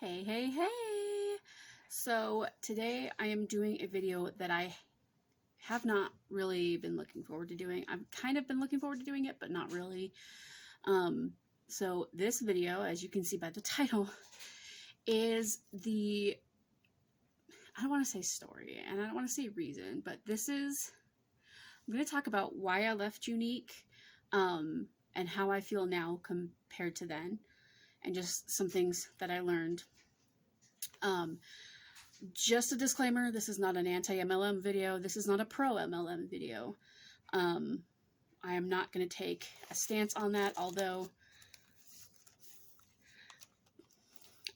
Hey, hey, hey! So today I am doing a video that I have not really been looking forward to doing. I've kind of been looking forward to doing it, but not really. So this video, as you can see by the title, is I don't want to say story, and I don't want to say reason, but I'm going to talk about why I left Younique, and how I feel now compared to then, and just some things that I learned. Just a disclaimer, this is not an anti-MLM video. This is not a pro-MLM video. I am not going to take a stance on that, although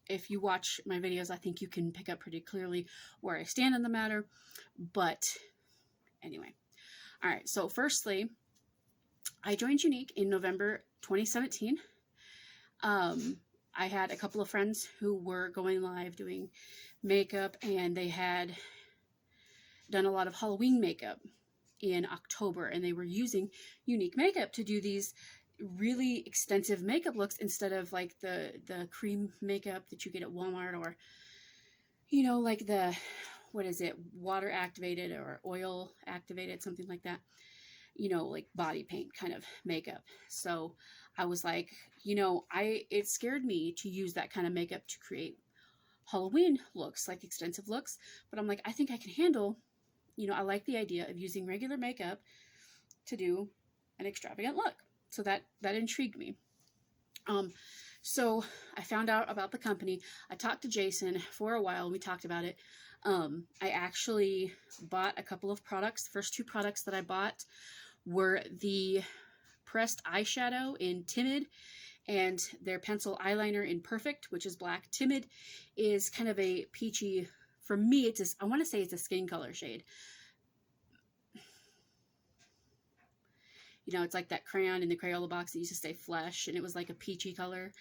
if you watch my videos, I think you can pick up pretty clearly where I stand on the matter. But anyway. All right, so firstly, I joined Younique in November 2017. I had a couple of friends who were going live doing makeup, and they had done a lot of Halloween makeup in October, and they were using Younique makeup to do these really extensive makeup looks instead of like the cream makeup that you get at Walmart, or like the, what is it, water activated or oil activated, something like that, like body paint kind of makeup. So I was like, it scared me to use that kind of makeup to create Halloween looks, like extensive looks, but I'm like, I think I can handle, I like the idea of using regular makeup to do an extravagant look. So that intrigued me. So I found out about the company. I talked to Jason for a while. We talked about it. I actually bought a couple of products. The first two products that I bought were the pressed eyeshadow in Timid and their pencil eyeliner in Perfect, which is black. Timid is kind of a peachy, for me, I want to say it's a skin color shade. It's like that crayon in the Crayola box that used to say Flesh, and it was like a peachy color.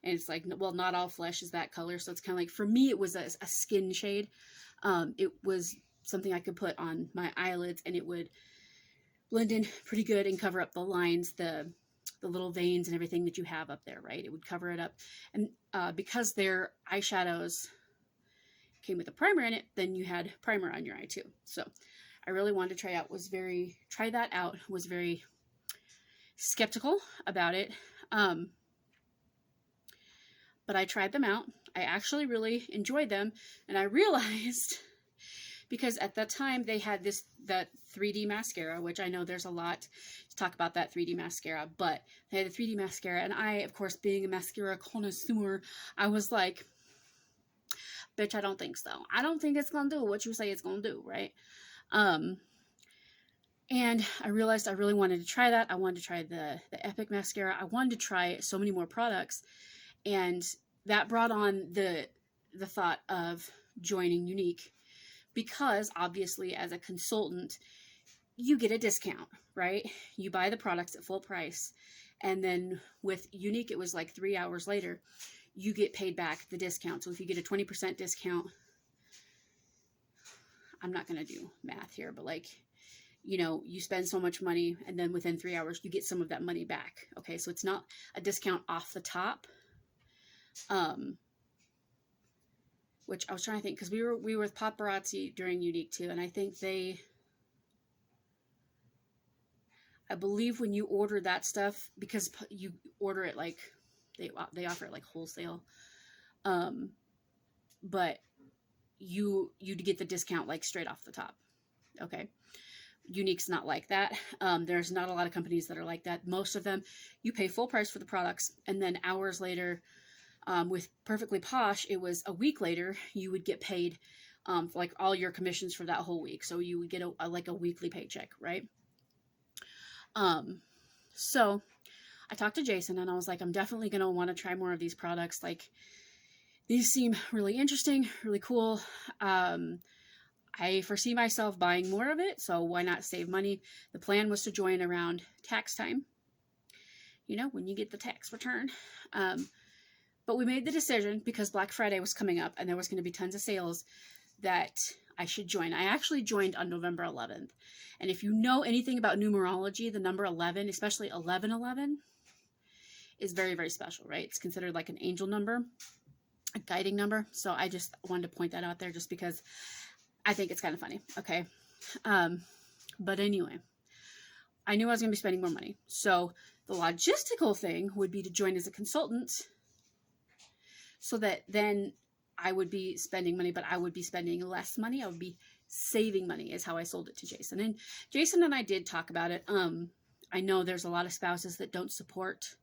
And it's like, well, not all flesh is that color. So it's kind of like, for me, it was a skin shade. It was something I could put on my eyelids, and it would blend in pretty good and cover up the lines, the little veins and everything that you have up there, right? It would cover it up. And because their eyeshadows came with a primer in it, then you had primer on your eye too. So I really wanted to try that out, was very skeptical about it. But I tried them out. I actually really enjoyed them. And I realized, because at that time they had that 3D mascara, which I know there's a lot to talk about that 3D mascara, but they had a 3D mascara, and I, of course, being a mascara connoisseur, I was like, bitch, I don't think so. I don't think it's gonna do what you say it's gonna do, right? And I realized I really wanted to try that. I wanted to try the Epic mascara. I wanted to try so many more products, and that brought on the thought of joining Younique. Because obviously, as a consultant, you get a discount, right? You buy the products at full price. And then with Younique, it was like 3 hours later, you get paid back the discount. So if you get a 20% discount, I'm not going to do math here, but like, you spend so much money, and then within 3 hours, you get some of that money back. Okay, so it's not a discount off the top. Which I was trying to think, because we were with Paparazzi during Younique too, and I think I believe when you order that stuff, because you order it like, they offer it like wholesale, but you get the discount like straight off the top. Okay, Younique's not like that. There's not a lot of companies that are like that. Most of them, you pay full price for the products, and then hours later, with Perfectly Posh, it was a week later, you would get paid for like all your commissions for that whole week. So you would get like a weekly paycheck, right? So I talked to Jason, and I was like, I'm definitely going to want to try more of these products. Like, these seem really interesting, really cool. I foresee myself buying more of it, so why not save money? The plan was to join around tax time, when you get the tax return. But we made the decision, because Black Friday was coming up and there was going to be tons of sales, that I should join. I actually joined on November 11th. And if you know anything about numerology, the number 11, especially 1111, is very, very special, right? It's considered like an angel number. guiding number. So I just wanted to point that out there just because I think it's kind of funny. Okay. But anyway, I knew I was going to be spending more money. So the logistical thing would be to join as a consultant so that then I would be spending money, but I would be spending less money. I would be saving money is how I sold it to Jason. And Jason and I did talk about it. I know there's a lot of spouses that don't support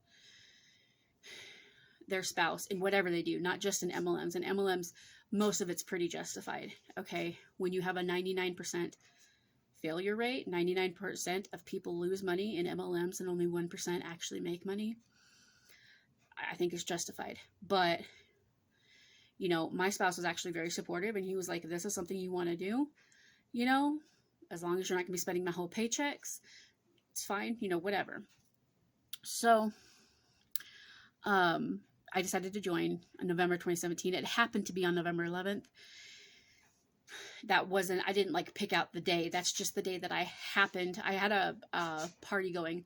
their spouse in whatever they do, not just in MLMs. And MLMs, most of it's pretty justified. Okay. When you have a 99% failure rate, 99% of people lose money in MLMs and only 1% actually make money, I think it's justified. But, you know, my spouse was actually very supportive, and he was like, if this is something you want to do, you know, as long as you're not going to be spending my whole paychecks, it's fine, you know, whatever. So, I decided to join in November 2017. It happened to be on November 11th. That wasn't, I didn't like pick out the day. That's just the day that I had a party going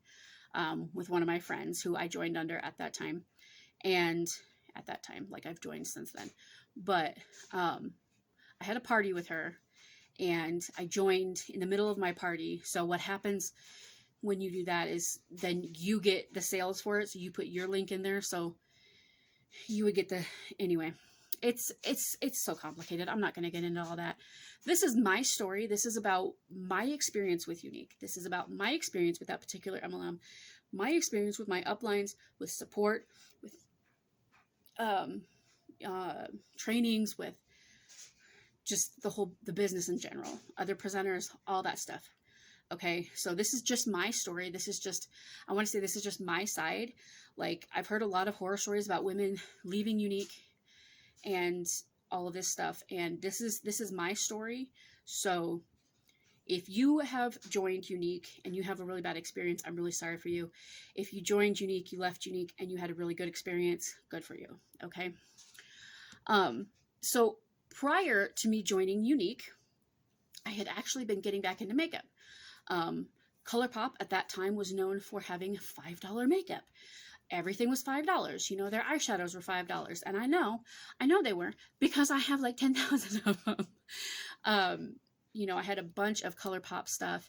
with one of my friends who I joined under at that time. And at that time, like I've joined since then. But I had a party with her, and I joined in the middle of my party. So what happens when you do that is then you get the sales for it. So you put your link in there. So you would get the, anyway, it's so complicated. I'm not going to get into all that. This is my story. This is about my experience with Younique. This is about my experience with that particular MLM, my experience with my uplines, with support, with trainings, with just the business in general, other presenters, all that stuff. Okay. So this is just my story. This is just, I want to say this is just my side. Like I've heard a lot of horror stories about women leaving Younique and all of this stuff. And this is my story. So if you have joined Younique and you have a really bad experience, I'm really sorry for you. If you joined Younique, you left Younique and you had a really good experience, good for you. Okay. So prior to me joining Younique, I had actually been getting back into makeup. ColourPop at that time was known for having $5 makeup. Everything was $5. You know, their eyeshadows were $5. And I know they were, because I have like 10,000 of them. You know, I had a bunch of ColourPop stuff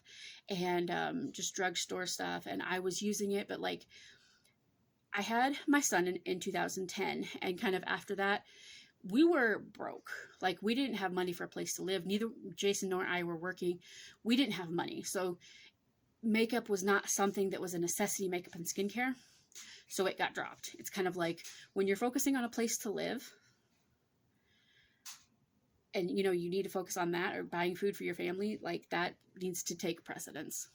and just drugstore stuff, and I was using it, but like I had my son in 2010, and kind of after that, we were broke. Like we didn't have money for a place to live. Neither Jason nor I were working. We didn't have money. So makeup was not something that was a necessity, makeup and skincare. So it got dropped. It's kind of like when you're focusing on a place to live and, you know, you need to focus on that, or buying food for your family, like that needs to take precedence.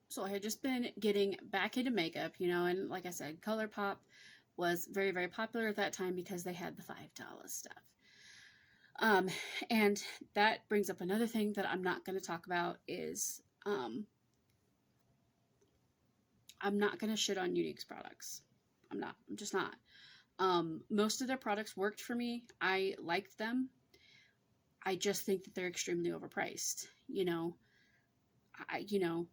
So I had just been getting back into makeup, you know, and like I said, ColourPop was very, very popular at that time because they had the $5 stuff. And that brings up another thing that I'm not going to talk about is, I'm not going to shit on Younique's products. I'm just not. Most of their products worked for me. I liked them. I just think that they're extremely overpriced. You know,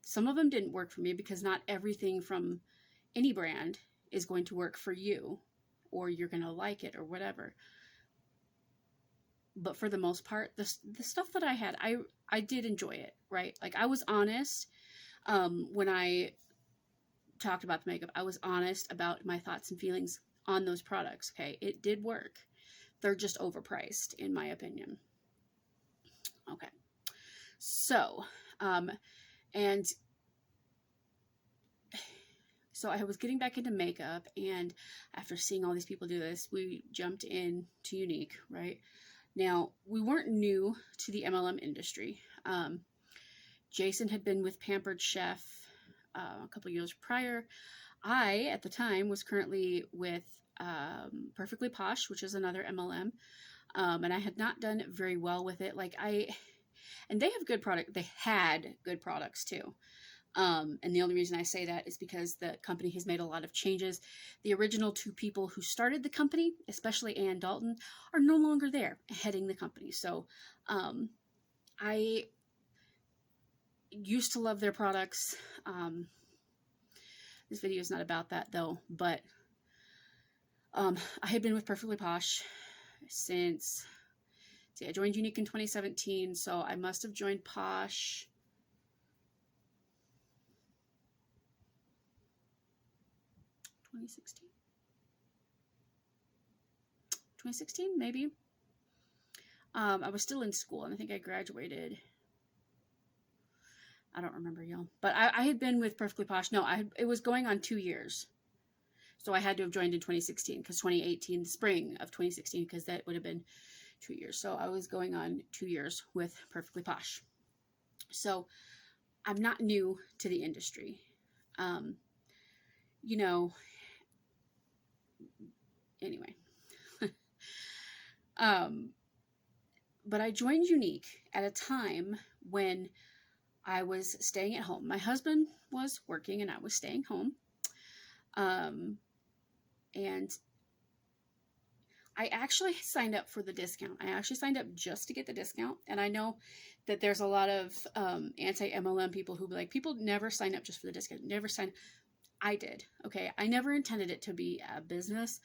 some of them didn't work for me because not everything from any brand is going to work for you, or you're going to like it or whatever. But for the most part, the stuff that I had, I did enjoy it, right? Like I was honest. When I talked about the makeup, I was honest about my thoughts and feelings on those products. Okay. It did work. They're just overpriced in my opinion. Okay. So, and so I was getting back into makeup, and after seeing all these people do this, we jumped in to Younique, right? Now, we weren't new to the MLM industry. Jason had been with Pampered Chef a couple years prior. I, at the time, was currently with Perfectly Posh, which is another MLM, and I had not done very well with it. And they have good product. They had good products too. And the only reason I say that is because the company has made a lot of changes. The original two people who started the company, especially Ann Dalton, are no longer there heading the company. So I used to love their products. This video is not about that though, but I had been with Perfectly Posh since, see, I joined Younique in 2017, so I must have joined Posh 2016. 2016, maybe. I was still in school, and I think I graduated. I don't remember, y'all. But I had been with Perfectly Posh. No, it was going on 2 years. So I had to have joined in 2016, because 2018, the spring of 2016, because that would have been 2 years. So I was going on 2 years with Perfectly Posh. So I'm not new to the industry. You know, anyway. But I joined Younique at a time when I was staying at home. My husband was working and I was staying home. And I actually signed up for the discount. I actually signed up just to get the discount. And I know that there's a lot of anti-MLM people who be like, people never sign up just for the discount. Never sign. I did. Okay. I never intended it to be a business.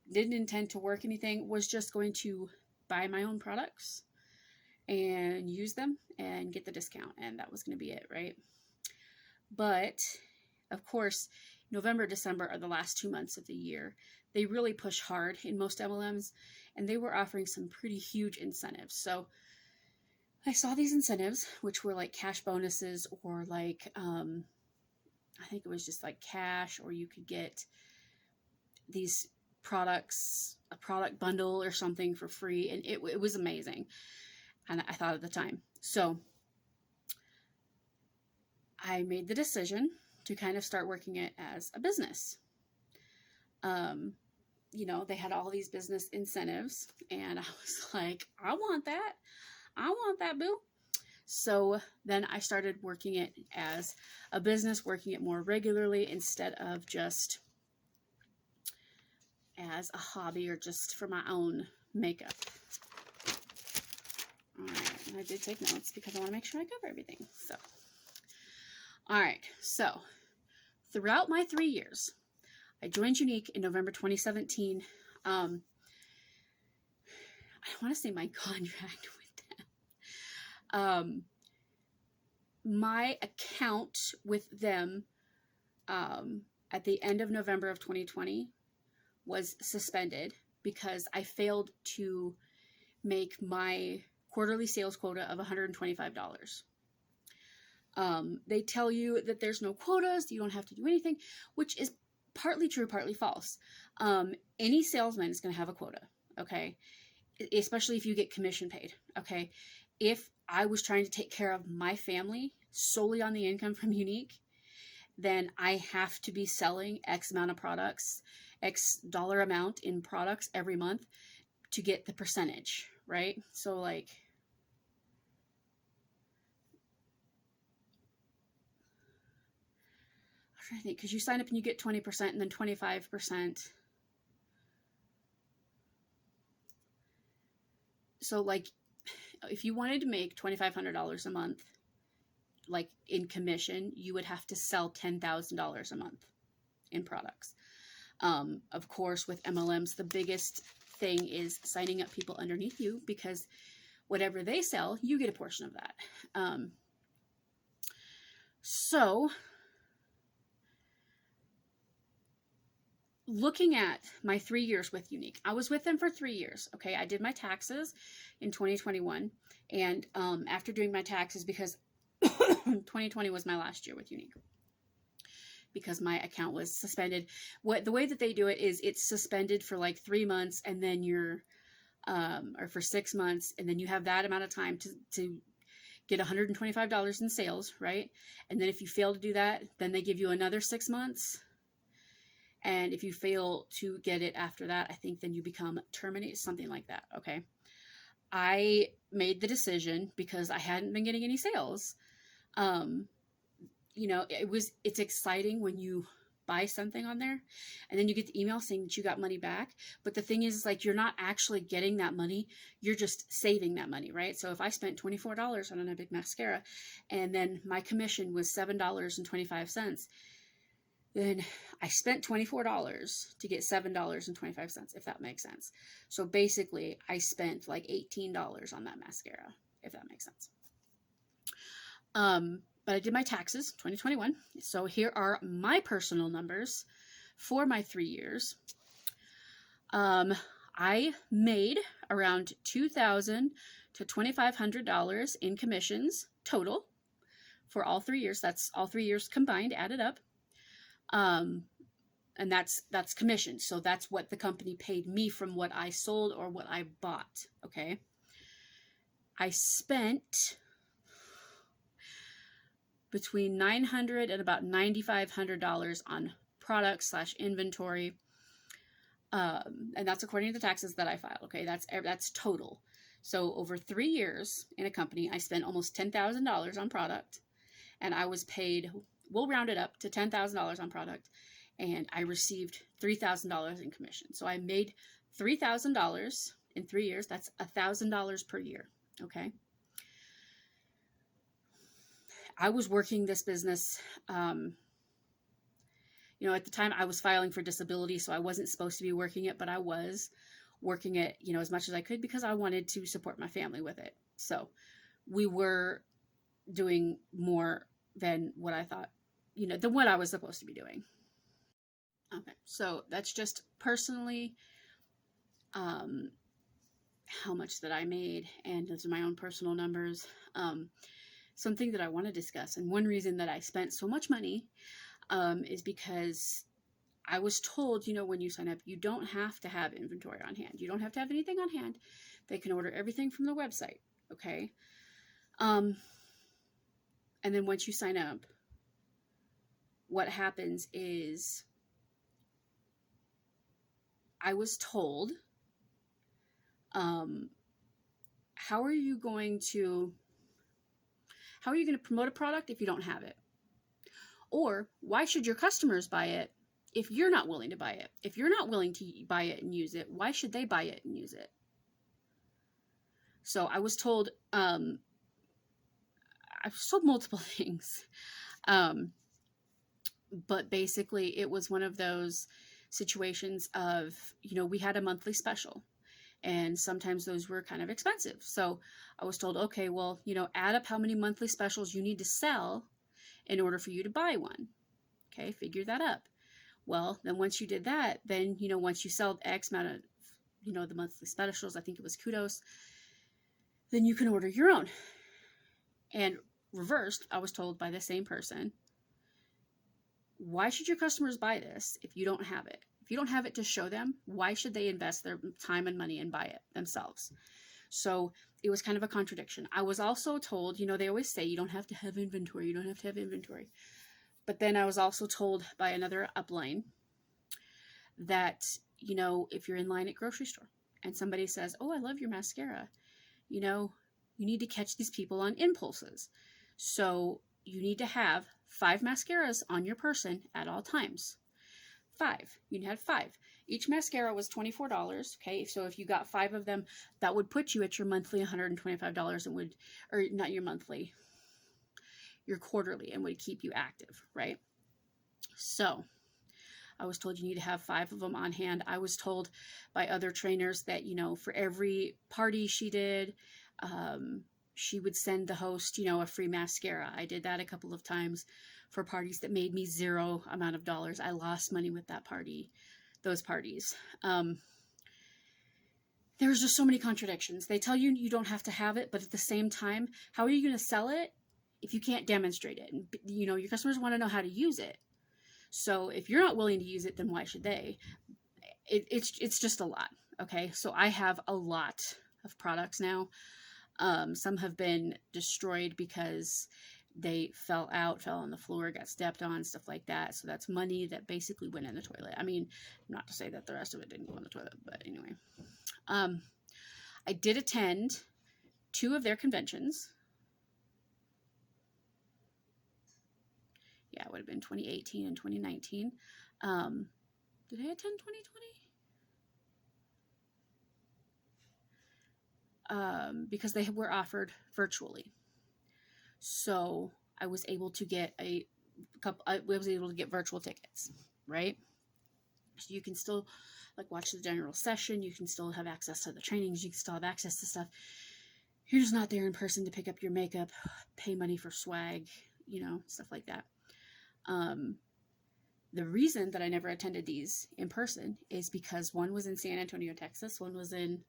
Didn't intend to work anything. Was just going to buy my own products and use them and get the discount. And that was going to be it, right? But of course, November, December are the last 2 months of the year. They really push hard in most MLMs, and they were offering some pretty huge incentives. So I saw these incentives, which were like cash bonuses, or like, I think it was just like cash, or you could get these products, a product bundle or something for free. And it was amazing. And I thought at the time. So I made the decision to kind of start working it as a business. You know, they had all these business incentives, and I was like, I want that. I want that, boo. So then I started working it as a business, working it more regularly instead of just as a hobby or just for my own makeup. All right, and I did take notes because I want to make sure I cover everything. So, all right, so throughout my 3 years, I joined Younique in November 2017. I want to say my contract with them. My account with them at the end of November of 2020 was suspended because I failed to make my quarterly sales quota of $125. They tell you that there's no quotas, you don't have to do anything, which is partly true, partly false. Any salesman is going to have a quota, okay? Especially if you get commission paid, okay? If I was trying to take care of my family solely on the income from Younique, then I have to be selling X amount of products, X dollar amount in products every month to get the percentage, right? So like, I'm trying to think, because you sign up and you get 20% and then 25%. So like, if you wanted to make $2,500 a month, like in commission, you would have to sell $10,000 a month in products. Of course, with MLMs, the biggest thing is signing up people underneath you, because whatever they sell, you get a portion of that. So looking at my 3 years with Younique, I was with them for 3 years. Okay. I did my taxes in 2021. And, after doing my taxes, because 2020 was my last year with Younique, because my account was suspended. The way that they do it is it's suspended for like 3 months, and then you're, or for 6 months, and then you have that amount of time to get $125 in sales, right? And then if you fail to do that, then they give you another 6 months. And if you fail to get it after that, I think then you become terminated, something like that, okay? I made the decision because I hadn't been getting any sales. You know, it's exciting when you buy something on there and then you get the email saying that you got money back. But the thing is, like, you're not actually getting that money. You're just saving that money, right? So if I spent $24 on a big mascara and then my commission was $7.25, then I spent $24 to get $7.25, if that makes sense. So basically, I spent like $18 on that mascara, if that makes sense. But I did my taxes, 2021. So here are my personal numbers for my 3 years. I made around $2,000 to $2,500 in commissions total for all 3 years. That's all 3 years combined, added up. And that's commission. So that's what the company paid me from what I sold or what I bought. Okay. I spent between $900 and about $9,500 on products / inventory. And that's according to the taxes that I filed. Okay. That's total. So over 3 years in a company, I spent almost $10,000 on product, and I was paid, we'll round it up to $10,000 on product, and I received $3,000 in commission. So I made $3,000 in 3 years. That's $1,000 per year. Okay. I was working this business, you know, at the time I was filing for disability, so I wasn't supposed to be working it, but I was working it, you know, as much as I could because I wanted to support my family with it. So we were doing more than what I thought, you know, than what I was supposed to be doing. Okay, so that's just personally how much that I made, and those are my own personal numbers. Something that I want to discuss, and one reason that I spent so much money is because I was told, you know, when you sign up, you don't have to have inventory on hand. You don't have to have anything on hand. They can order everything from the website, okay? And then once you sign up, what happens is I was told, how are you going to promote a product if you don't have it? Or why should your customers buy it if you're not willing to buy it? If you're not willing to buy it and use it, why should they buy it and use it? So I was told, I was told multiple things. But basically it was one of those situations of, you know, we had a monthly special, and sometimes those were kind of expensive. So I was told, okay, well, you know, add up how many monthly specials you need to sell in order for you to buy one. Okay, figure that up. Well, then once you did that, then, you know, once you sell X amount of, you know, the monthly specials, I think it was Kudos, then you can order your own. And reversed, I was told by the same person, why should your customers buy this if you don't have it? If you don't have it to show them, why should they invest their time and money and buy it themselves? So it was kind of a contradiction. I was also told, you know, they always say you don't have to have inventory. You don't have to have inventory. But then I was also told by another upline that, you know, if you're in line at grocery store and somebody says, oh, I love your mascara, you know, you need to catch these people on impulses. So you need to have 5 mascaras on your person at all times. 5. You had 5. Each mascara was $24. Okay, so if you got 5 of them, that would put you at your monthly $125 and would, or not your monthly, your quarterly, and would keep you active, right? So I was told you need to have 5 of them on hand. I was told by other trainers that, you know, for every party she did, she would send the host, you know, a free mascara. I did that a couple of times for parties that made me $0 amount of dollars. I lost money with those parties. There's just so many contradictions. They tell you you don't have to have it, but at the same time, how are you going to sell it if you can't demonstrate it? And, you know, your customers want to know how to use it. So if you're not willing to use it, then why should they? It's just a lot. Okay. So I have a lot of products now. Some have been destroyed because they fell on the floor, got stepped on, stuff like that. So that's money that basically went in the toilet. I mean, not to say that the rest of it didn't go in the toilet, but anyway. I did attend 2 of their conventions. Yeah, it would have been 2018 and 2019. Did I attend 2020? Because they were offered virtually. So I was able to get a I was able to get virtual tickets, right? So you can still like watch the general session. You can still have access to the trainings. You can still have access to stuff. You're just not there in person to pick up your makeup, pay money for swag, stuff like that. The reason that I never attended these in person is because one was in San Antonio, Texas. One was in,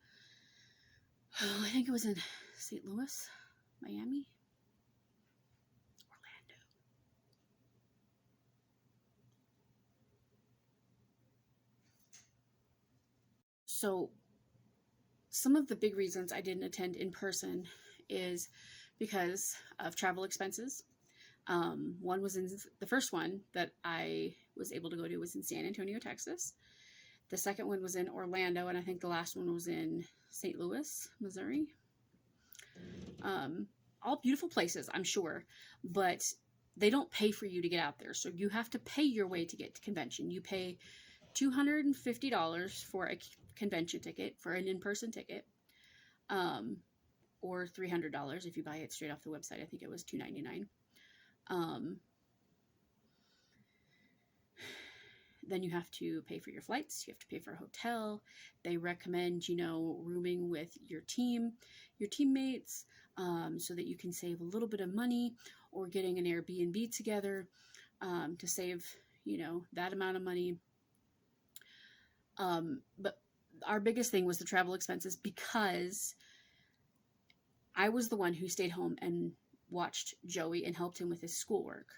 I think it was in St. Louis, Miami, Orlando. So some of the big reasons I didn't attend in person is because of travel expenses. One was in the first one that I was able to go to was in San Antonio, Texas. The second one was in Orlando, and I think the last one was in St. Louis, Missouri. All beautiful places, I'm sure, but they don't pay for you to get out there. So you have to pay your way to get to convention. You pay $250 for a convention ticket, for an in-person ticket, or $300 if you buy it straight off the website. I think it was $299. Then you have to pay for your flights. You have to pay for a hotel. They recommend, rooming with your teammates, so that you can save a little bit of money, or getting an Airbnb together, to save, that amount of money. But our biggest thing was the travel expenses, because I was the one who stayed home and watched Joey and helped him with his schoolwork.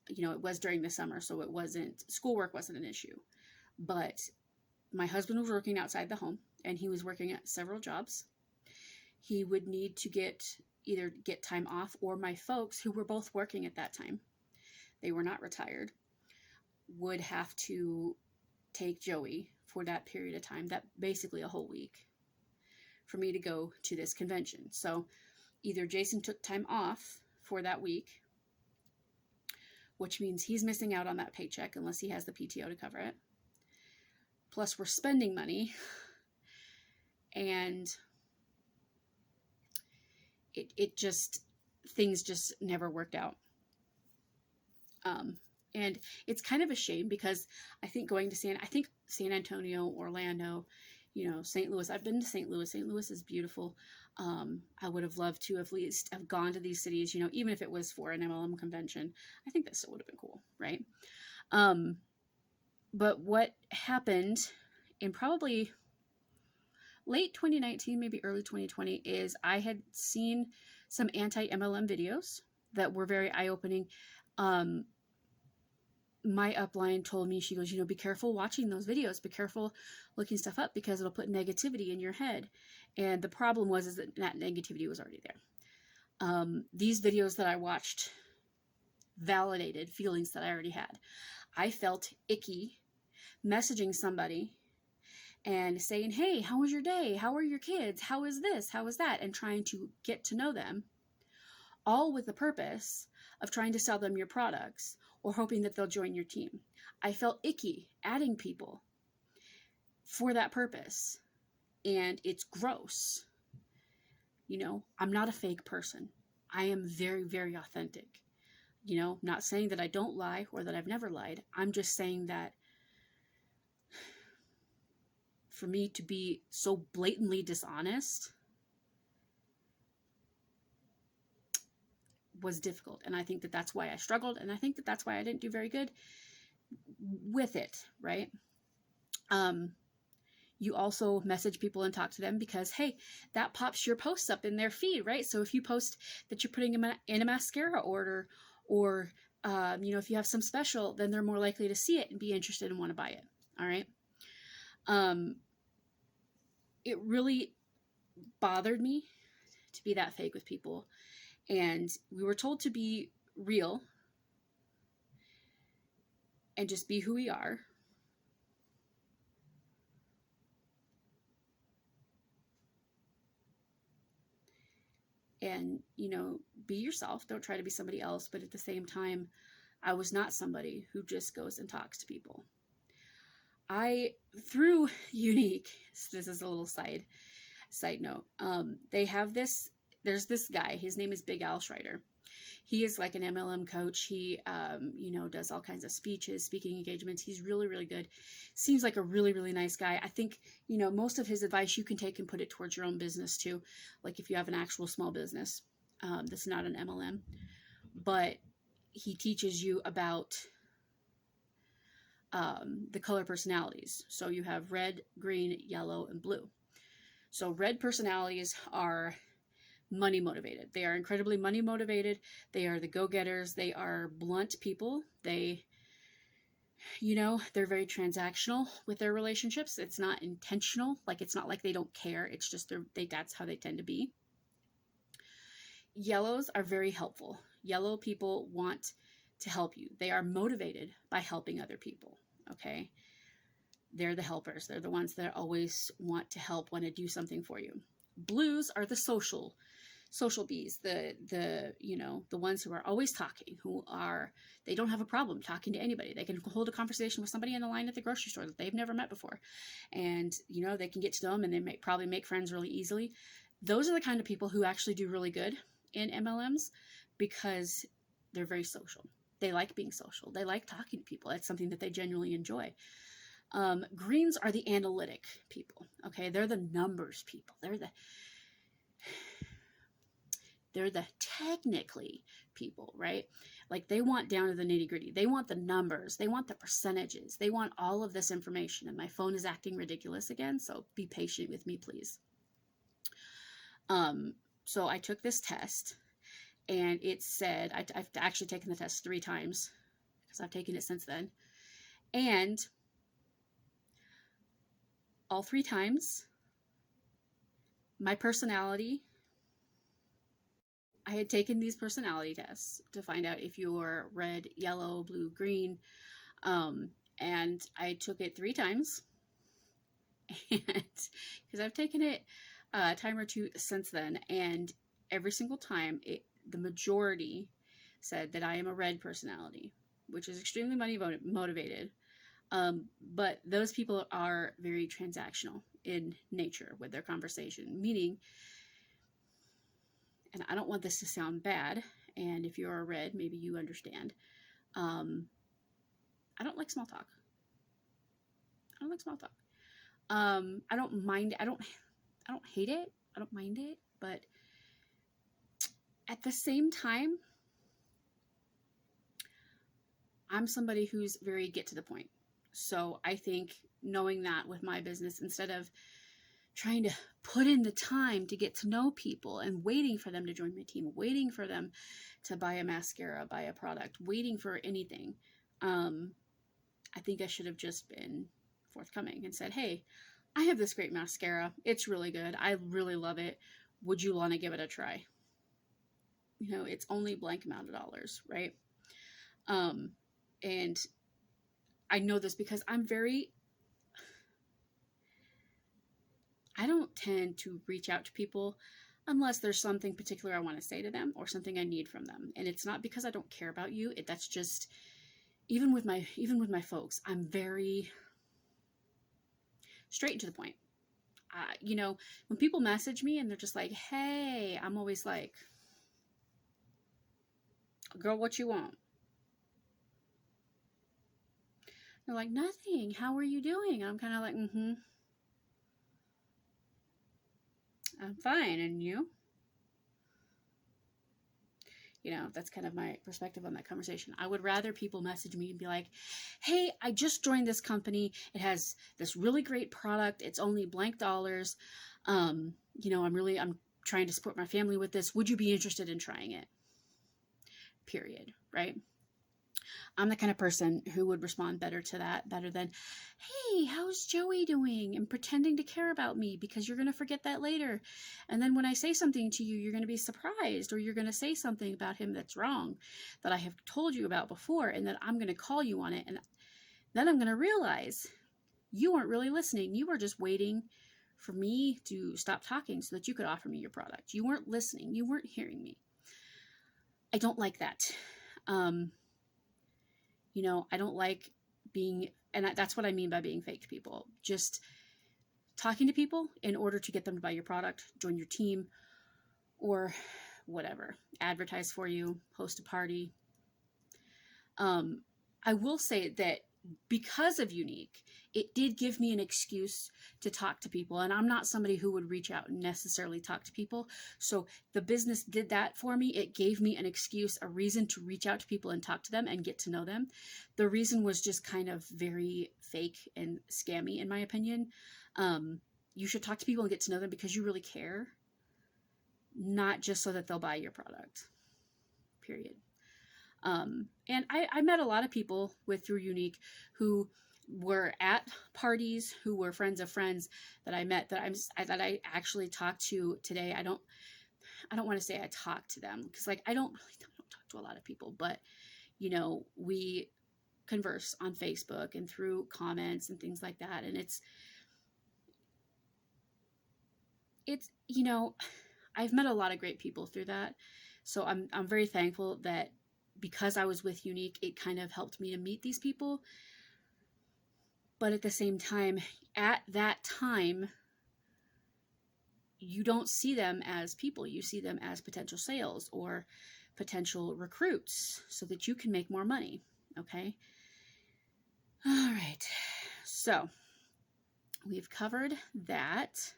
It was during the summer, so schoolwork wasn't an issue. But my husband was working outside the home, and he was working at several jobs. He would need to either get time off, or my folks, who were both working at that time, they were not retired, would have to take Joey for that period of time, that basically a whole week, for me to go to this convention. So either Jason took time off for that week, which means he's missing out on that paycheck unless he has the PTO to cover it. Plus, we're spending money, and things just never worked out. And it's kind of a shame, because I think San Antonio, Orlando, St. Louis. I've been to St. Louis. St. Louis is beautiful. I would have loved to at least have gone to these cities, even if it was for an MLM convention. I think that still would have been cool, right? But what happened in probably late 2019, maybe early 2020, is I had seen some anti-MLM videos that were very eye-opening. My upline told me, she goes, be careful watching those videos. Be careful looking stuff up, because it'll put negativity in your head. And the problem is that negativity was already there. These videos that I watched validated feelings that I already had. I felt icky messaging somebody and saying, hey, how was your day? How are your kids? How is this? How is that? And trying to get to know them, all with the purpose of trying to sell them your products, or hoping that they'll join your team. I felt icky adding people for that purpose, and it's gross. I'm not a fake person. I am very, very authentic. Not saying that I don't lie or that I've never lied. I'm just saying that for me to be so blatantly dishonest was difficult. And I think that that's why I struggled. And I think that that's why I didn't do very good with it, right? You also message people and talk to them because, hey, that pops your posts up in their feed, right? So if you post that you're putting in a mascara order, or, if you have some special, then they're more likely to see it and be interested and want to buy it. All right. It really bothered me to be that fake with people. And we were told to be real and just be who we are. And, be yourself. Don't try to be somebody else. But at the same time, I was not somebody who just goes and talks to people. Through Younique, so this is a little side note, there's this guy, his name is Big Al Schreider. He is like an MLM coach. He, does all kinds of speeches, speaking engagements. He's really, really good. Seems like a really, really nice guy. I think, most of his advice you can take and put it towards your own business too. Like if you have an actual small business, that's not an MLM, but he teaches you about the color personalities. So you have red, green, yellow, and blue. So red personalities are money motivated. They are incredibly money motivated. They are the go-getters. They are blunt people. They're very transactional with their relationships. It's not intentional. Like, it's not like they don't care. It's just that's how they tend to be. Yellows are very helpful. Yellow people want to help you. They are motivated by helping other people. Okay. They're the helpers. They're the ones that always want to help, want to do something for you. Blues are the social bees, the ones who are always talking, they don't have a problem talking to anybody. They can hold a conversation with somebody in the line at the grocery store that they've never met before. And, they can get to know them, and they probably make friends really easily. Those are the kind of people who actually do really good in MLMs because they're very social. They like being social. They like talking to people. It's something that they genuinely enjoy. Greens are the analytic people. Okay. They're the numbers people. They're the technically people, right? Like, they want down to the nitty gritty. They want the numbers. They want the percentages. They want all of this information. And my phone is acting ridiculous again, so be patient with me, please. So I took this test, and it said, I've actually taken the test 3 times because I've taken it since then. And all 3 times, my personality, I had taken these personality tests to find out if you're red, yellow, blue, green. And I took it 3 times. And because I've taken it a time or 2 since then, and every single time the majority said that I am a red personality, which is extremely money motivated. But those people are very transactional in nature with their conversation, meaning, and I don't want this to sound bad, and if you're a red, maybe you understand. I don't like small talk. I don't mind. I don't hate it. I don't mind it. But at the same time, I'm somebody who's very get to the point. So I think knowing that with my business, instead of trying to put in the time to get to know people and waiting for them to join my team, waiting for them to buy a mascara, buy a product, waiting for anything, I think I should have just been forthcoming and said, hey, I have this great mascara. It's really good. I really love it. Would you want to give it a try? It's only blank amount of dollars, right? And I know this because I don't tend to reach out to people unless there's something particular I want to say to them or something I need from them. And it's not because I don't care about you. That's just, even with my folks, I'm very straight and to the point. When people message me and they're just like, hey, I'm always like, girl, what you want? They're like, nothing. How are you doing? And I'm kind of like, I'm fine. And you? That's kind of my perspective on that conversation. I would rather people message me and be like, hey, I just joined this company. It has this really great product. It's only blank dollars. I'm trying to support my family with this. Would you be interested in trying it? Period. Right? I'm the kind of person who would respond better to that, better than, hey, how's Joey doing? And pretending to care about me, because you're going to forget that later. And then when I say something to you, you're going to be surprised, or you're going to say something about him that's wrong that I have told you about before, and then I'm going to call you on it. And then I'm going to realize you weren't really listening. You were just waiting for me to stop talking so that you could offer me your product. You weren't listening. You weren't hearing me. I don't like that. I don't like being, and that's what I mean by being fake to people. Just talking to people in order to get them to buy your product, join your team, or whatever, advertise for you, host a party. I will say that because of Younique, it did give me an excuse to talk to people. And I'm not somebody who would reach out and necessarily talk to people. So the business did that for me. It gave me an excuse, a reason to reach out to people and talk to them and get to know them. The reason was just kind of very fake and scammy, in my opinion. You should talk to people and get to know them because you really care, not just so that they'll buy your product, period. And I met a lot of people through Younique who were at parties, who were friends of friends that I met that I actually talked to today. I don't want to say I talked to them because like I don't talk to a lot of people, but you know, we converse on Facebook and through comments and things like that. And it's, you know, I've met a lot of great people through that. So I'm very thankful that because I was with Younique, it kind of helped me to meet these people. But at the same time, at that time, you don't see them as people. You see them as potential sales or potential recruits so that you can make more money. Okay. All right. So we've covered that.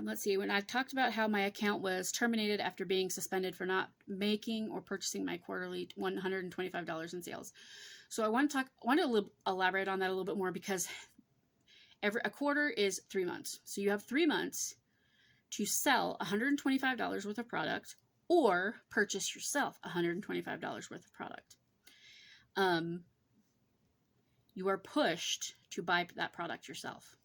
Let's see, when I talked about how my account was terminated after being suspended for not making or purchasing my quarterly $125 in sales. So I want to elaborate on that a little bit more because a quarter is 3 months. So you have 3 months to sell $125 worth of product or purchase yourself $125 worth of product. You are pushed to buy that product yourself.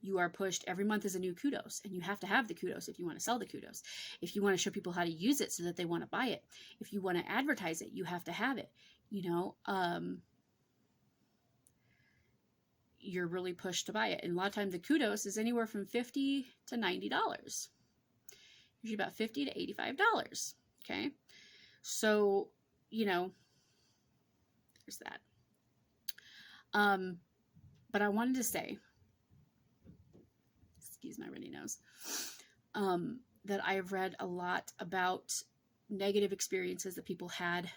You are pushed, every month is a new kudos, and you have to have the kudos if you want to sell the kudos. If you want to show people how to use it so that they want to buy it. If you want to advertise it, you have to have it. You know, you're really pushed to buy it. And a lot of times the kudos is anywhere from $50 to $90. Usually about $50 to $85. Okay. So, you know, there's that. But I wanted to say, excuse my runny nose, that I have read a lot about negative experiences that people had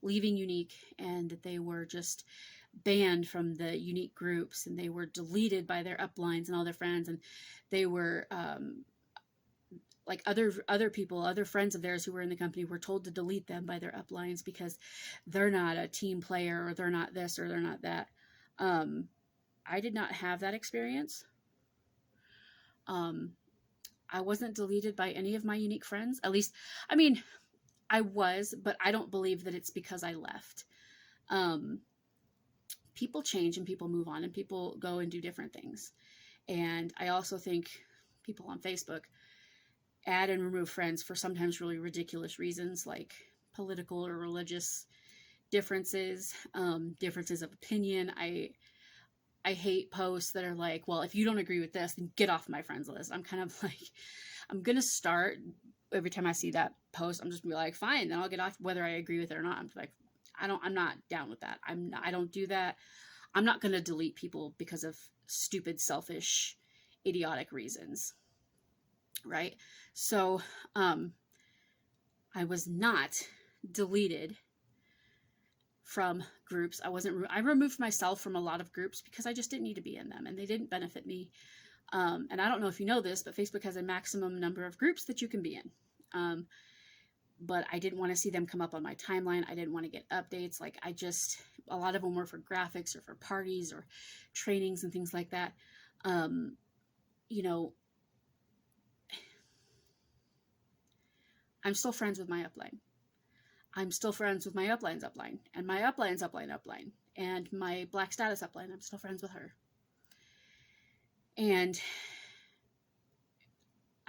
leaving Younique, and that they were just banned from the Younique groups, and they were deleted by their uplines and all their friends, and they were like other people, other friends of theirs who were in the company were told to delete them by their uplines because they're not a team player, or they're not this, or they're not that. I did not have that experience. I wasn't deleted by any of my Younique friends. At least, I mean, I was, but I don't believe that it's because I left. People change and people move on and people go and do different things. And I also think people on Facebook add and remove friends for sometimes really ridiculous reasons, like political or religious differences, differences of opinion. I hate posts that are like, well, if you don't agree with this, then get off my friends list. I'm kind of like, I'm going to start every time I see that post, I'm just gonna be like, fine, then I'll get off whether I agree with it or not. I'm like, I'm not down with that. I don't do that. I'm not going to delete people because of stupid, selfish, idiotic reasons. Right. So, I was not deleted from groups. I removed myself from a lot of groups because I just didn't need to be in them and they didn't benefit me. And I don't know if you know this, but Facebook has a maximum number of groups that you can be in. But I didn't want to see them come up on my timeline. I didn't want to get updates. Like a lot of them were for graphics or for parties or trainings and things like that. You know, I'm still friends with my upline. I'm still friends with my upline's upline and my upline's upline and my Black Status upline. I'm still friends with her. And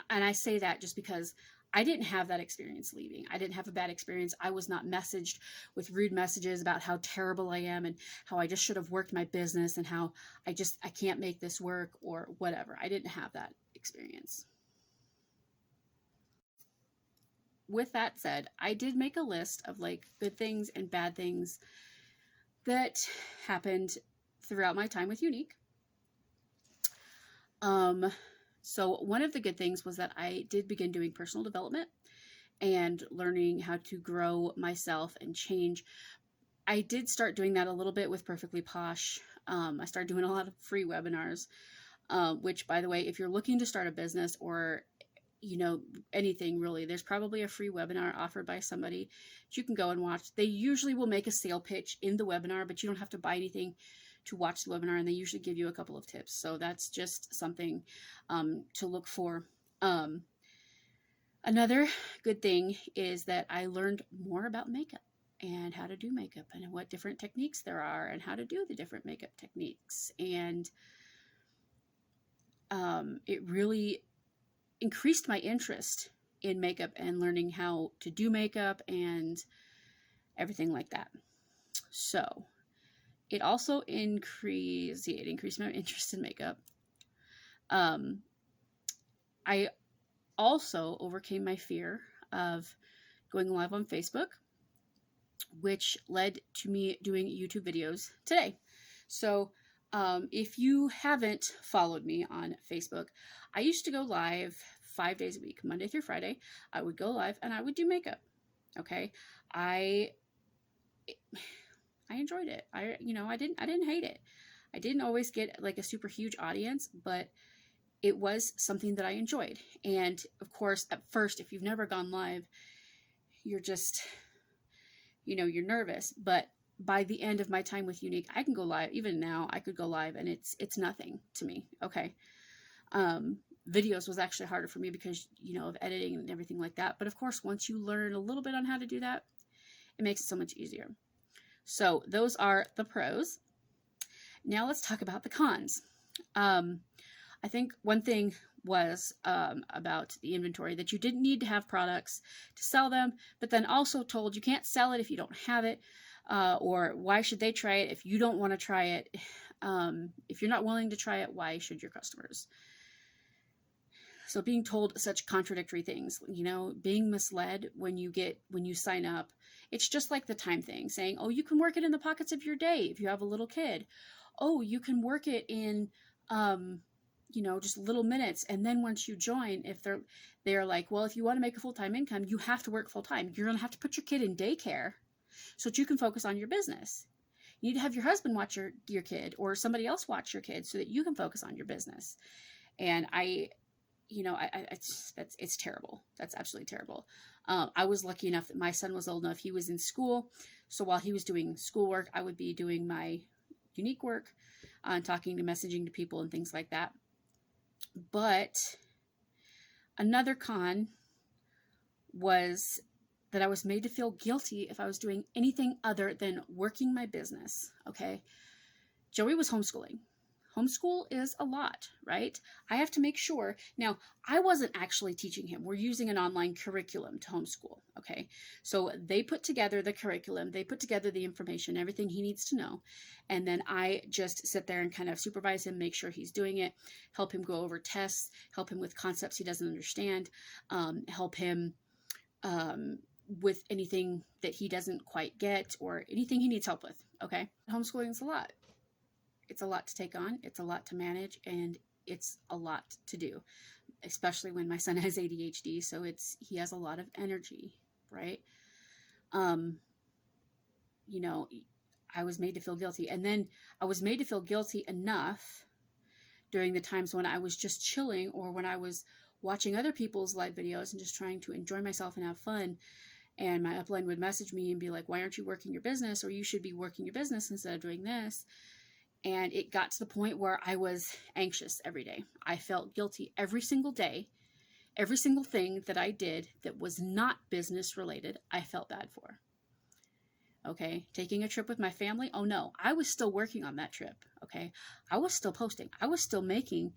I say that just because I didn't have that experience leaving. I didn't have a bad experience. I was not messaged with rude messages about how terrible I am and how I just should have worked my business and how I can't make this work or whatever. I didn't have that experience. With that said, I did make a list of like good things and bad things that happened throughout my time with Younique. So one of the good things was that I did begin doing personal development and learning how to grow myself and change. I did start doing that a little bit with Perfectly Posh. I started doing a lot of free webinars, which, by the way, if you're looking to start a business or anything really, there's probably a free webinar offered by somebody that you can go and watch. They usually will make a sale pitch in the webinar, but you don't have to buy anything to watch the webinar, and they usually give you a couple of tips. So that's just something to look for. Another good thing is that I learned more about makeup and how to do makeup and what different techniques there are and how to do the different makeup techniques. And it really increased my interest in makeup and learning how to do makeup and everything like that. So it also increased my interest in makeup. I also overcame my fear of going live on Facebook, which led to me doing YouTube videos today. So if you haven't followed me on Facebook, I used to go live 5 days a week, Monday through Friday. I would go live and I would do makeup. Okay. I enjoyed it. I didn't hate it. I didn't always get like a super huge audience, but it was something that I enjoyed. And of course, at first, if you've never gone live, you're just, you're nervous. But by the end of my time with Younique, I can go live. Even now, I could go live and it's nothing to me. Okay. Videos was actually harder for me because, of editing and everything like that. But of course, once you learn a little bit on how to do that, it makes it so much easier. So those are the pros. Now let's talk about the cons. I think one thing was about the inventory, that you didn't need to have products to sell them, but then also told you can't sell it if you don't have it, or why should they try it if you don't want to try it? If you're not willing to try it, why should your customers? So being told such contradictory things, being misled when you sign up. It's just like the time thing, saying, oh, you can work it in the pockets of your day if you have a little kid. Oh, you can work it in just little minutes. And then once you join, if they're like, well, if you want to make a full-time income, you have to work full-time. You're going to have to put your kid in daycare so that you can focus on your business. You need to have your husband watch your kid or somebody else watch your kid so that you can focus on your business. And it's terrible. That's absolutely terrible. I was lucky enough that my son was old enough. He was in school. So while he was doing schoolwork, I would be doing my Younique work, talking to messaging to people and things like that. But another con was that I was made to feel guilty if I was doing anything other than working my business. Okay. Joey was homeschooling. Homeschool is a lot, right? I have to make sure. Now, I wasn't actually teaching him. We're using an online curriculum to homeschool, okay? So they put together the curriculum. They put together the information, everything he needs to know. And then I just sit there and kind of supervise him, make sure he's doing it, help him go over tests, help him with concepts he doesn't understand, help him with anything that he doesn't quite get or anything he needs help with, okay? Homeschooling is a lot. It's a lot to take on, it's a lot to manage, and it's a lot to do, especially when my son has ADHD, so he has a lot of energy, right? I was made to feel guilty, and then I was made to feel guilty enough during the times when I was just chilling or when I was watching other people's live videos and just trying to enjoy myself and have fun, and my upline would message me and be like, why aren't you working your business? Or you should be working your business instead of doing this. And it got to the point where I was anxious every day. I felt guilty every single day. Every single thing that I did that was not business related, I felt bad for. Okay, taking a trip with my family, oh no, I was still working on that trip. Okay, I was still posting. I was still making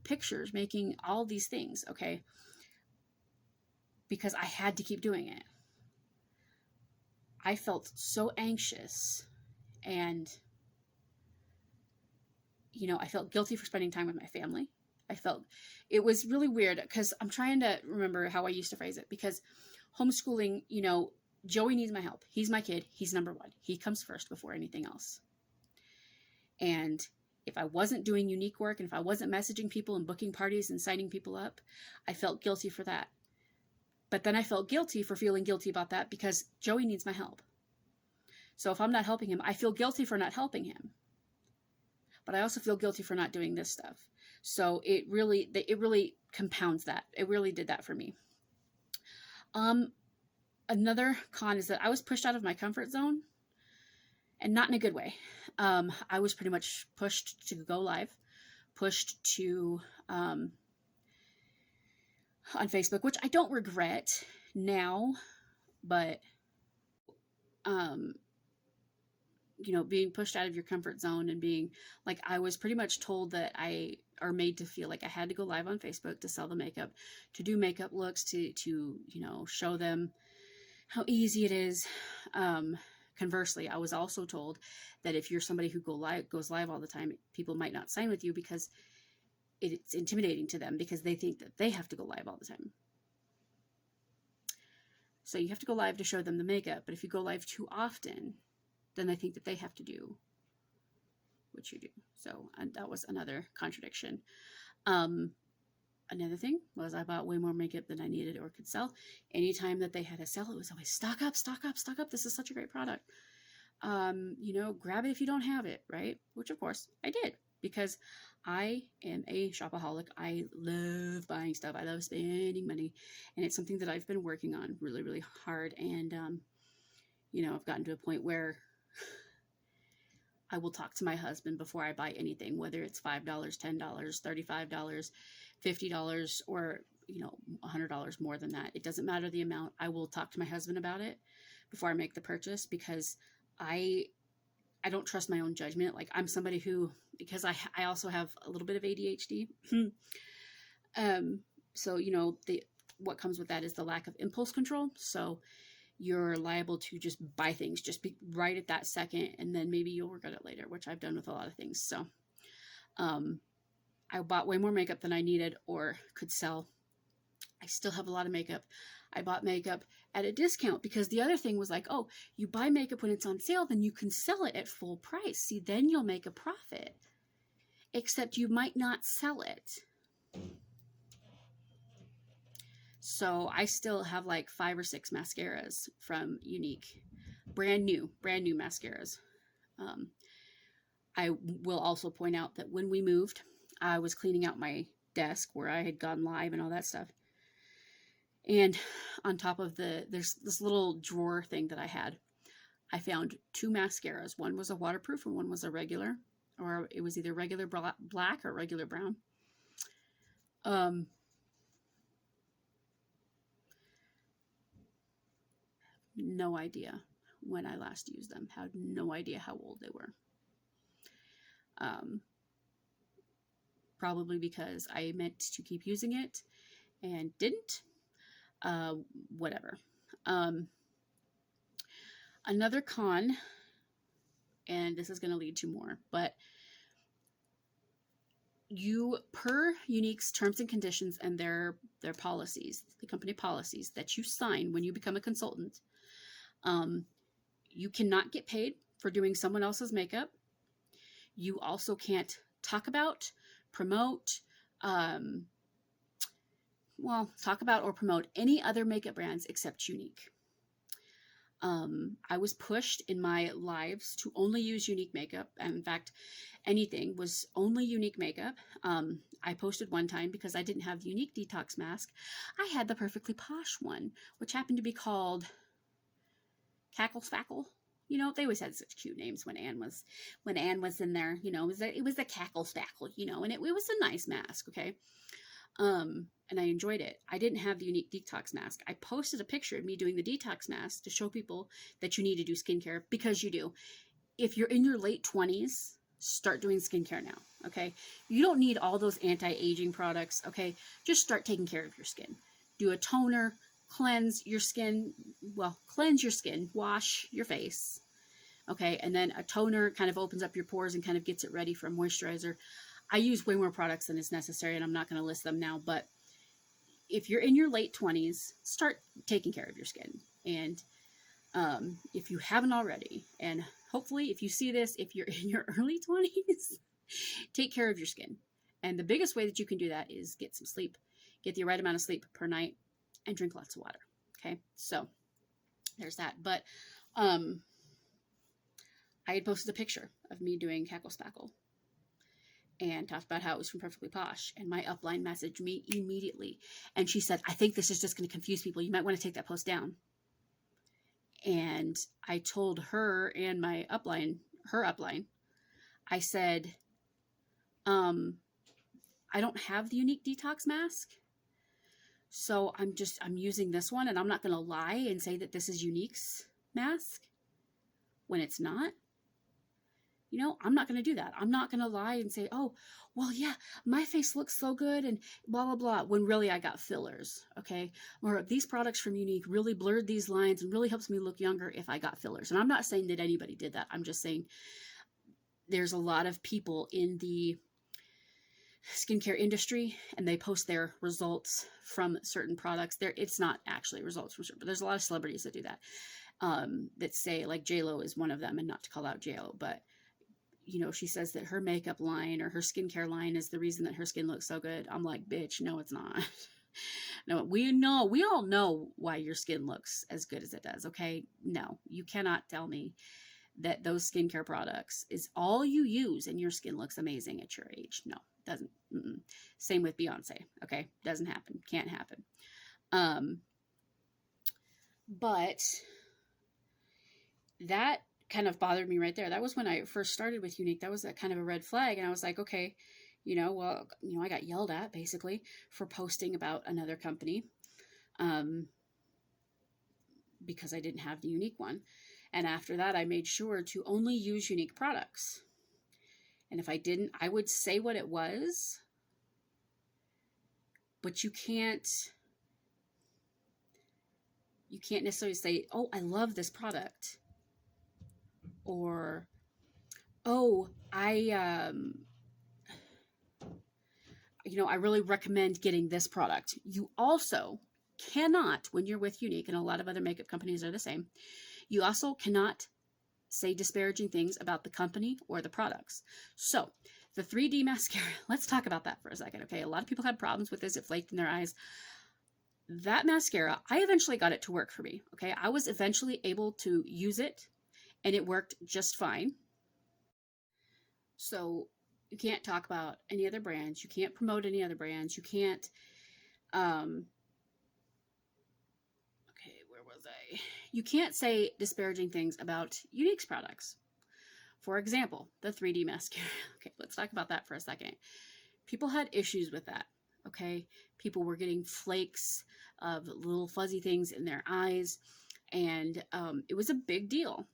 pictures, making all these things. Okay, because I had to keep doing it. I felt so anxious, and I felt guilty for spending time with my family. It was really weird because I'm trying to remember how I used to phrase it, because homeschooling, Joey needs my help. He's my kid. He's number one. He comes first before anything else. And if I wasn't doing Younique work and if I wasn't messaging people and booking parties and signing people up, I felt guilty for that. But then I felt guilty for feeling guilty about that because Joey needs my help. So if I'm not helping him, I feel guilty for not helping him. But I also feel guilty for not doing this stuff. So it really compounds that. It really did that for me. Another con is that I was pushed out of my comfort zone, and not in a good way. I was pretty much pushed to go live, pushed to on Facebook, which I don't regret now, but you know, being pushed out of your comfort zone and being like, I was pretty much told that are made to feel like I had to go live on Facebook to sell the makeup, to do makeup looks, to you know, show them how easy it is. Conversely, I was also told that if you're somebody who goes live all the time, people might not sign with you because it's intimidating to them because they think that they have to go live all the time. So you have to go live to show them the makeup, but if you go live too often, then they think that they have to do what you do. So that was another contradiction. Another thing was I bought way more makeup than I needed or could sell. Anytime that they had a sale, it was always stock up, stock up, stock up. This is such a great product. You know, grab it if you don't have it, right? Which of course I did because I am a shopaholic. I love buying stuff. I love spending money. And it's something that I've been working on really, really hard. And, you know, I've gotten to a point where I will talk to my husband before I buy anything, whether it's $5, $10, $35, $50, or, you know, $100 more than that. It doesn't matter the amount. I will talk to my husband about it before I make the purchase because I don't trust my own judgment. Like I'm somebody who, because I also have a little bit of ADHD. So, you know, what comes with that is the lack of impulse control. So you're liable to just buy things, just be right at that second, and then maybe you'll regret it later, which I've done with a lot of things. So I bought way more makeup than I needed or could sell. I still have a lot of makeup. I bought makeup at a discount because the other thing was like, oh, you buy makeup when it's on sale, then you can sell it at full price. See, then you'll make a profit, except you might not sell it. So I still have like 5 or 6 mascaras from Younique, brand new mascaras. I will also point out that when we moved, I was cleaning out my desk where I had gone live and all that stuff. And on top of there's this little drawer thing that I had. I found 2 mascaras. One was a waterproof and one was a regular, or it was either regular black or regular brown. No idea when I last used them. Had no idea how old they were. Probably because I meant to keep using it and didn't. Whatever. Another con, and this is going to lead to more, but you, per Younique's terms and conditions and their policies, the company policies that you sign when you become a consultant, you cannot get paid for doing someone else's makeup. You also can't talk about, promote, talk about or promote any other makeup brands except Younique. I was pushed in my lives to only use Younique makeup. And in fact, anything was only Younique makeup. I posted one time because I didn't have the Younique detox mask. I had the Perfectly Posh one, which happened to be called Cackle Spackle. You know, they always had such cute names when Anne was in there. You know, it was the Cackle Spackle. You know, and it was a nice mask. Okay. And I enjoyed it. I didn't have the Younique detox mask. I posted a picture of me doing the detox mask to show people that you need to do skincare, because you do. If you're in your late 20s, start doing skincare now, okay? You don't need all those anti-aging products, okay? Just start taking care of your skin. Do a toner, cleanse your skin, wash your face, okay? And then a toner kind of opens up your pores and kind of gets it ready for a moisturizer. I use way more products than is necessary, and I'm not going to list them now, but if you're in your late 20s, start taking care of your skin. And if you haven't already, and hopefully if you see this, if you're in your early 20s take care of your skin. And the biggest way that you can do that is get some sleep, get the right amount of sleep per night, and drink lots of water. Okay, so there's that. But I had posted a picture of me doing Cackle Spackle and talked about how it was from Perfectly Posh. And my upline messaged me immediately. And she said, I think this is just going to confuse people. You might want to take that post down. And I told her and my upline, her upline, I said, I don't have the Younique detox mask. So I'm using this one, and I'm not going to lie and say that this is Younique's mask when it's not. You know, I'm not going to do that. I'm not going to lie and say, oh, well, yeah, my face looks so good and blah, blah, blah, when really I got fillers, okay? Or these products from Younique really blurred these lines and really helps me look younger if I got fillers. And I'm not saying that anybody did that. I'm just saying there's a lot of people in the skincare industry and they post their results from certain products. It's not actually results from certain, but there's a lot of celebrities that do that, that say, like J-Lo is one of them, and not to call out J-Lo, but you know, she says that her makeup line or her skincare line is the reason that her skin looks so good. I'm like, bitch, no, it's not. No, we all know why your skin looks as good as it does. Okay. No, you cannot tell me that those skincare products is all you use and your skin looks amazing at your age. No, doesn't. Same with Beyonce. Okay. Doesn't happen. Can't happen. But that kind of bothered me right there. That was when I first started with Younique. That was a kind of a red flag. And I was like, okay, you know, well, you know, I got yelled at basically for posting about another company, because I didn't have the Younique one. And after that, I made sure to only use Younique products. And if I didn't, I would say what it was, but you can't necessarily say, oh, I love this product. Or, oh, I really recommend getting this product. You also cannot, when you're with Younique, and a lot of other makeup companies are the same, you also cannot say disparaging things about the company or the products. So the 3D mascara, let's talk about that for a second. Okay. A lot of people had problems with this. It flaked in their eyes. That mascara, I eventually got it to work for me. Okay. I was eventually able to use it and it worked just fine. So you can't talk about any other brands. You can't promote any other brands. You can't, okay, where was I? You can't say disparaging things about Younique's products. For example, the 3D mascara. Okay, let's talk about that for a second. People had issues with that, okay? People were getting flakes of little fuzzy things in their eyes, and it was a big deal.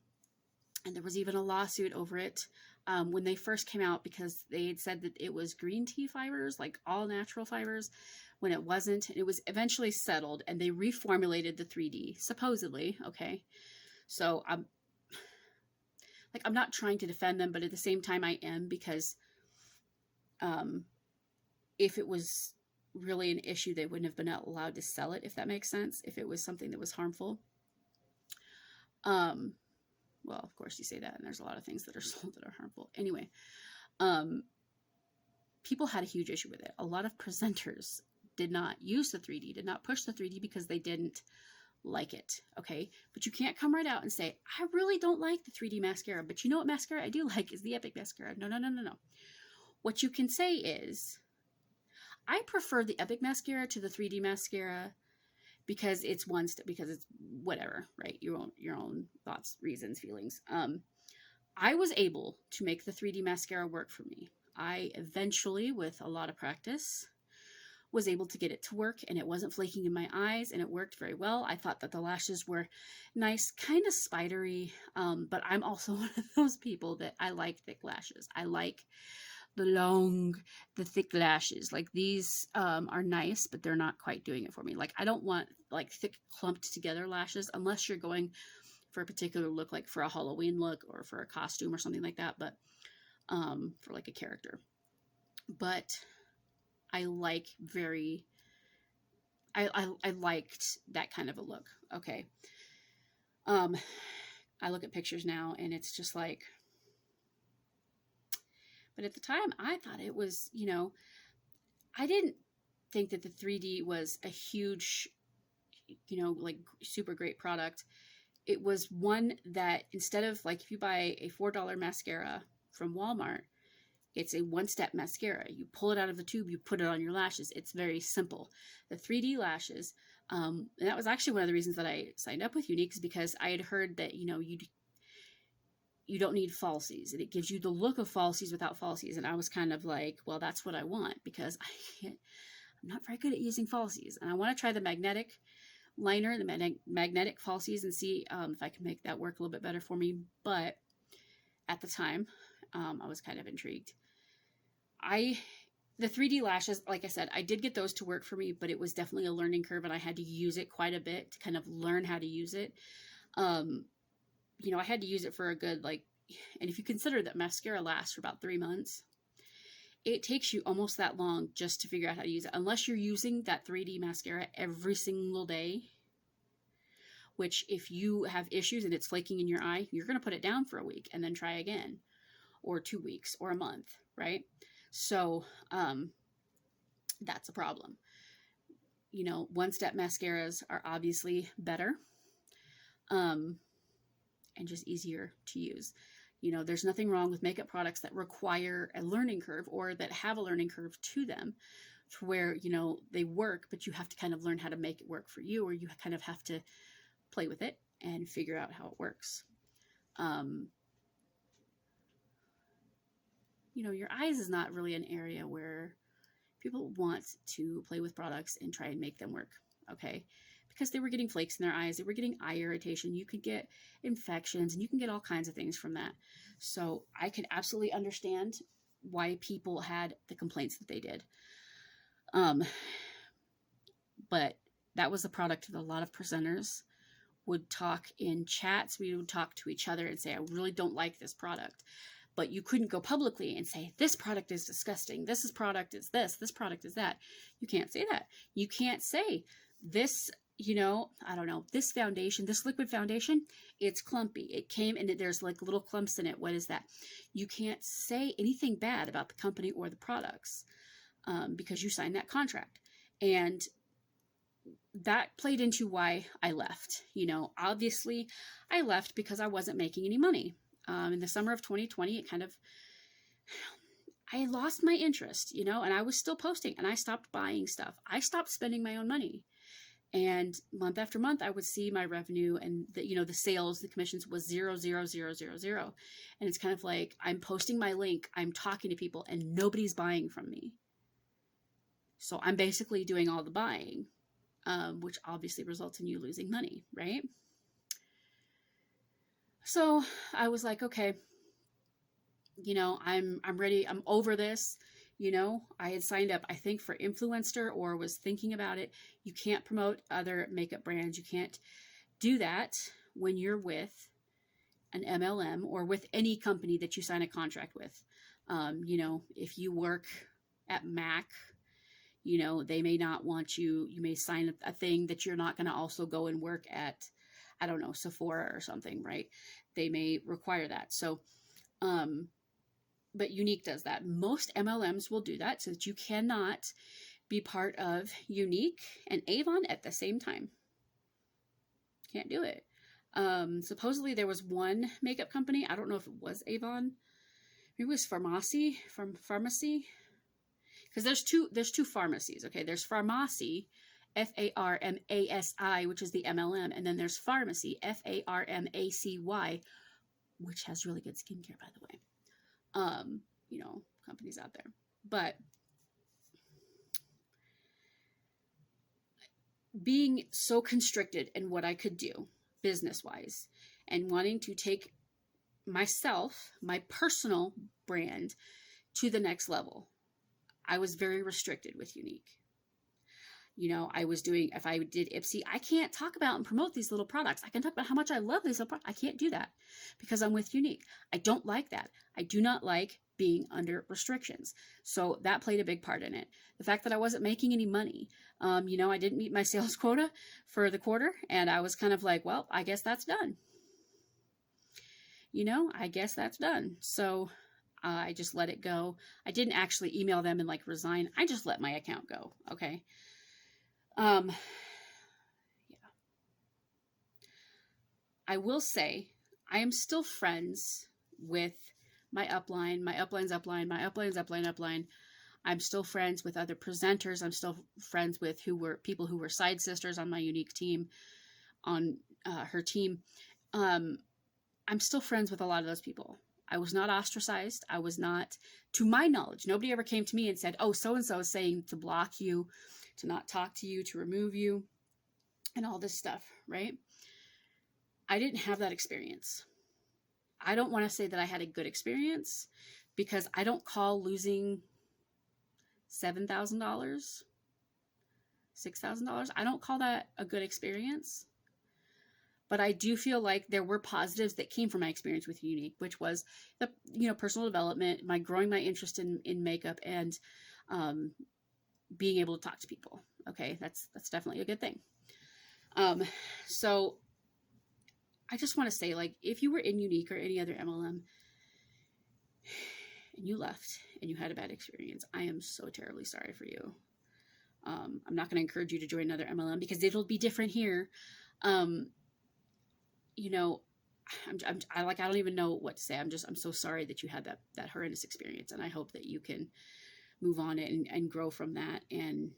And there was even a lawsuit over it when they first came out, because they had said that it was green tea fibers, like all natural fibers, when it wasn't. It was eventually settled, and they reformulated the 3D, supposedly, okay? So I'm not trying to defend them, but at the same time I am, because if it was really an issue, they wouldn't have been allowed to sell it, if that makes sense, if it was something that was harmful. Well, of course you say that, and there's a lot of things that are sold that are harmful. Anyway, people had a huge issue with it. A lot of presenters did not use the 3D, did not push the 3D because they didn't like it, okay? But you can't come right out and say, I really don't like the 3D mascara, but you know what mascara I do like is the Epic mascara. No, no, no, no, no. What you can say is, I prefer the Epic mascara to the 3D mascara because it's because it's whatever, right? Your own thoughts, reasons, feelings. I was able to make the 3D mascara work for me. I eventually, with a lot of practice, was able to get it to work, and it wasn't flaking in my eyes, and it worked very well. I thought that the lashes were nice, kind of spidery, but I'm also one of those people that I like thick lashes. I like the thick lashes. Like these are nice, but they're not quite doing it for me. Like I don't want like thick clumped together lashes unless you're going for a particular look, like for a Halloween look or for a costume or something like that, but for like a character. But I like I liked that kind of a look. Okay. I look at pictures now and it's just like, But at the time, I thought it was, I didn't think that the 3D was a huge, like super great product. It was one that instead of like if you buy a $4 mascara from Walmart, it's a one-step mascara. You pull it out of the tube, you put it on your lashes. It's very simple. The 3D lashes, and that was actually one of the reasons that I signed up with Younique, is because I had heard that, you don't need falsies, and it gives you the look of falsies without falsies. And I was kind of like, well, that's what I want, because I'm not very good at using falsies, and I want to try the magnetic liner, the magnetic falsies, and see if I can make that work a little bit better for me. But at the time, I was kind of intrigued. The 3D lashes, like I said, I did get those to work for me, but it was definitely a learning curve, and I had to use it quite a bit to kind of learn how to use it. I had to use it for a good, and if you consider that mascara lasts for about 3 months, it takes you almost that long just to figure out how to use it, unless you're using that 3D mascara every single day, which if you have issues and it's flaking in your eye, you're going to put it down for a week and then try again, or 2 weeks or a month, right? So that's a problem. One-step mascaras are obviously better and just easier to use. There's nothing wrong with makeup products that require a learning curve, or that have a learning curve to them, to where, they work, but you have to kind of learn how to make it work for you, or you kind of have to play with it and figure out how it works. Your eyes is not really an area where people want to play with products and try and make them work, okay? Because they were getting flakes in their eyes, they were getting eye irritation, you could get infections, and you can get all kinds of things from that. So I could absolutely understand why people had the complaints that they did. But that was a product that a lot of presenters would talk in chats. We would talk to each other and say, I really don't like this product. But you couldn't go publicly and say, this product is disgusting, this product is this product is that. You can't say that. You can't say, this, I don't know, this foundation, this liquid foundation, it's clumpy. It came and there's like little clumps in it. What is that? You can't say anything bad about the company or the products because you signed that contract. And that played into why I left. Obviously I left because I wasn't making any money. In the summer of 2020, I lost my interest, and I was still posting, and I stopped buying stuff. I stopped spending my own money. And month after month, I would see my revenue and the sales, the commissions was 0, 0, 0, 0, 0. And it's kind of like, I'm posting my link, I'm talking to people, and nobody's buying from me. So I'm basically doing all the buying, which obviously results in you losing money, right? So I was like, okay, I'm ready. I'm over this. I had signed up, I think, for Influencer, or was thinking about it. You can't promote other makeup brands. You can't do that when you're with an MLM or with any company that you sign a contract with. If you work at Mac, they may not want you. You may sign a thing that you're not going to also go and work at, I don't know, Sephora or something, right? They may require that. So, but Younique does that. Most MLMs will do that so that you cannot be part of Younique and Avon at the same time. Can't do it. Supposedly there was one makeup company. I don't know if it was Avon. Maybe it was Pharmacy. Because there's two pharmacies. Okay, there's Pharmacy, Pharmasi, which is the MLM, and then there's Pharmacy, Pharmacy, which has really good skincare, by the way. Companies out there. But being so constricted in what I could do business-wise, and wanting to take myself, my personal brand, to the next level, I was very restricted with Younique. I was doing, if I did Ipsy, I can't talk about and promote these little products. I can talk about how much I love these little products. I can't do that because I'm with Younique. I don't like that. I do not like being under restrictions. So that played a big part in it. The fact that I wasn't making any money. I didn't meet my sales quota for the quarter, and I was kind of like, well, I guess that's done. I guess that's done. So I just let it go. I didn't actually email them and like resign. I just let my account go. Okay. Yeah. I will say I am still friends with my upline, my upline's upline, my upline's upline. I'm still friends with other presenters. I'm still friends with people who were side sisters on my Younique team, on her team. I'm still friends with a lot of those people. I was not ostracized. I was not, to my knowledge, nobody ever came to me and said, oh, so-and-so is saying to block you, to not talk to you, to remove you, and all this stuff, right? I didn't have that experience. I don't want to say that I had a good experience because I don't call losing $7,000, $6,000. I don't call that a good experience. But I do feel like there were positives that came from my experience with Younique, which was the, personal development, my growing my interest in makeup, and being able to talk to people. Okay, that's definitely a good thing. So I just want to say, like, if you were in Younique or any other MLM and you left and you had a bad experience, I am so terribly sorry for you. I'm not going to encourage you to join another MLM because it'll be different here. I don't even know what to say. I'm so sorry that you had that horrendous experience, and I hope that you can move on and grow from that. And,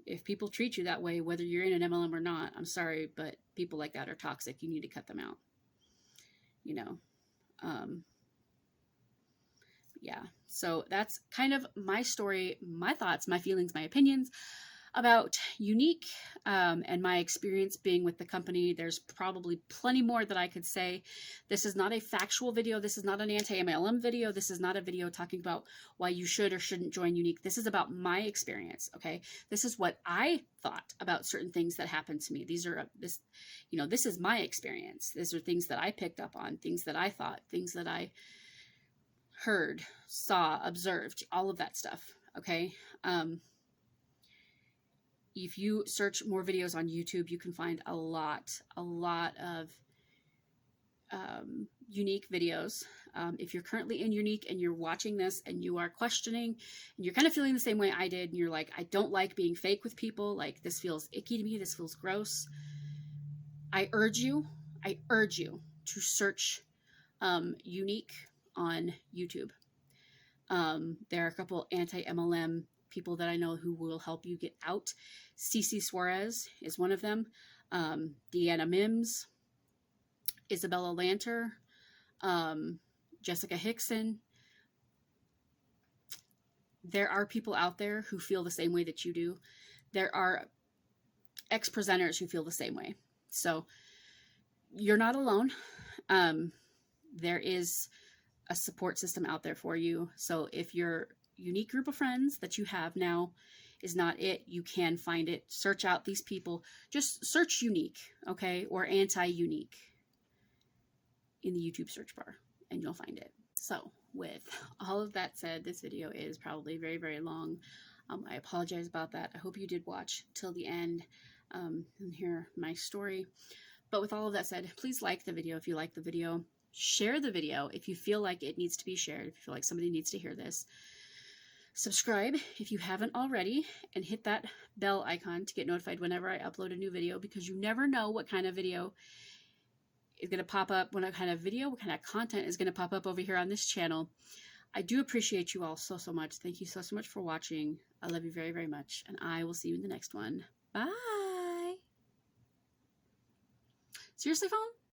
if people treat you that way, whether you're in an MLM or not, I'm sorry, but people like that are toxic. You need to cut them out, yeah. So that's kind of my story, my thoughts, my feelings, my opinions about Younique, and my experience being with the company. There's probably plenty more that I could say. This is not a factual video. This is not an anti-MLM video. This is not a video talking about why you should or shouldn't join Younique. This is about my experience. Okay. This is what I thought about certain things that happened to me. This is my experience. These are things that I picked up on, things that I thought, things that I heard, saw, observed, all of that stuff. Okay. If you search more videos on YouTube, you can find a lot of Younique videos. If you're currently in Younique and you're watching this and you are questioning and you're kind of feeling the same way I did, and you're like, I don't like being fake with people, like this feels icky to me, this feels gross, I urge you to search Younique on YouTube. There are a couple anti-MLM people that I know who will help you get out. Cece Suarez is one of them. Deanna Mims, Isabella Lanter, Jessica Hickson. There are people out there who feel the same way that you do. There are ex-presenters who feel the same way. So you're not alone. There is a support system out there for you. So if your Younique group of friends that you have now is not it, you can find it. Search out these people. Just search Younique, okay, or anti-Younique in the YouTube search bar, and you'll find it. So with all of that said, this video is probably very, very long. I apologize about that. I hope you did watch till the end and hear my story. But with all of that said, please like the video if you like the video. Share the video if you feel like it needs to be shared, if you feel like somebody needs to hear this. Subscribe if you haven't already, and hit that bell icon to get notified whenever I upload a new video, because you never know what kind of video is going to pop up, what kind of content is going to pop up over here on this channel. I do appreciate you all so much. Thank you so much for watching. I love you very, very much, and I will see you in the next one. Bye. Seriously, phone?